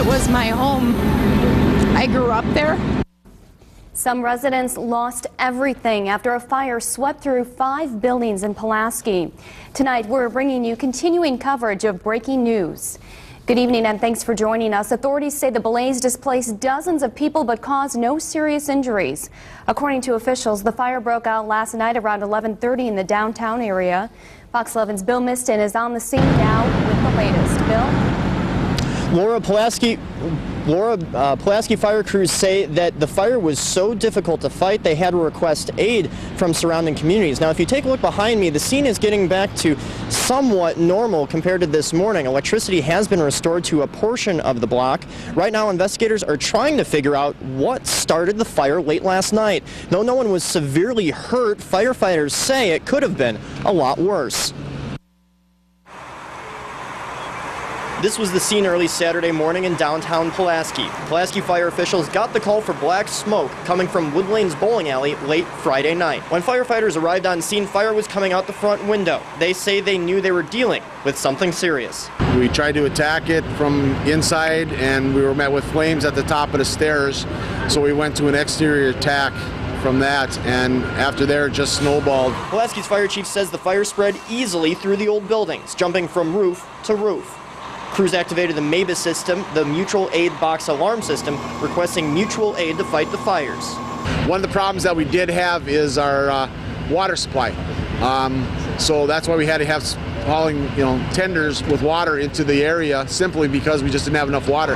It was my home. I grew up there. Some residents lost everything after a fire swept through 5 buildings in Pulaski. Tonight, we're bringing you continuing coverage of breaking news. Good evening and thanks for joining us. Authorities say the blaze displaced dozens of people but caused no serious injuries. According to officials, the fire broke out last night around 11:30 in the downtown area. Fox 11's Bill Miston is on the scene now with the latest. Bill? Pulaski fire crews say that the fire was so difficult to fight they had to request aid from surrounding communities. Now, if you take a look behind me, the scene is getting back to somewhat normal compared to this morning. Electricity has been restored to a portion of the block. Right now, investigators are trying to figure out what started the fire late last night. Though no one was severely hurt, firefighters say it could have been a lot worse. This was the scene early Saturday morning in downtown Pulaski. Pulaski fire officials got the call for black smoke coming from Wood Lane's bowling alley late Friday night. When firefighters arrived on scene, fire was coming out the front window. They say they knew they were dealing with something serious. We tried to attack it from inside and we were met with flames at the top of the stairs, so we went to an exterior attack from that, and after there it just snowballed. Pulaski's fire chief says the fire spread easily through the old buildings, jumping from roof to roof. Crews activated the MABUS system, the mutual aid box alarm system, requesting mutual aid to fight the fires. One of the problems that we did have is our water supply. So that's why we had to have hauling, tenders with water into the area, simply because we just didn't have enough water.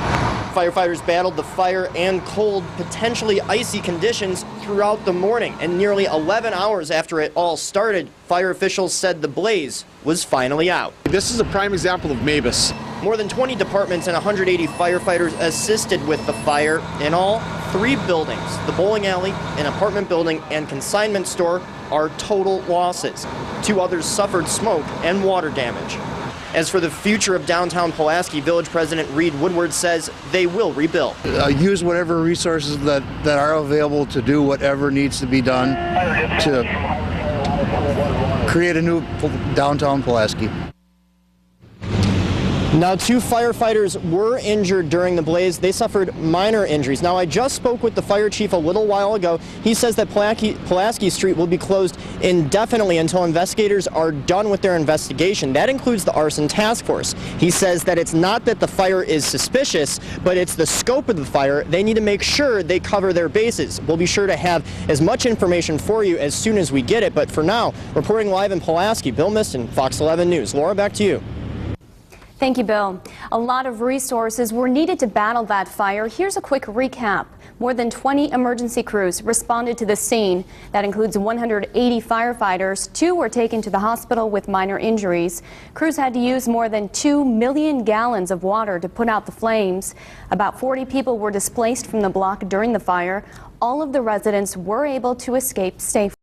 Firefighters battled the fire and cold, potentially icy conditions throughout the morning, and nearly 11 hours after it all started, fire officials said the blaze was finally out. This is a prime example of MABUS. More than 20 departments and 180 firefighters assisted with the fire. In all, 3 buildings, the bowling alley, an apartment building, and consignment store, are total losses. 2 others suffered smoke and water damage. As for the future of downtown Pulaski, Village President Reed Woodward says they will rebuild. Use whatever resources that are available to do whatever needs to be done to create a new downtown Pulaski. Now, 2 firefighters were injured during the blaze. They suffered minor injuries. Now, I just spoke with the fire chief a little while ago. He says that Pulaski Street will be closed indefinitely until investigators are done with their investigation. That includes the arson task force. He says that it's not that the fire is suspicious, but it's the scope of the fire. They need to make sure they cover their bases. We'll be sure to have as much information for you as soon as we get it. But for now, reporting live in Pulaski, Bill Miston, Fox 11 News. Laura, back to you. Thank you, Bill. A lot of resources were needed to battle that fire. Here's a quick recap. More than 20 emergency crews responded to the scene. That includes 180 firefighters. 2 were taken to the hospital with minor injuries. Crews had to use more than 2 million gallons of water to put out the flames. About 40 people were displaced from the block during the fire. All of the residents were able to escape safely.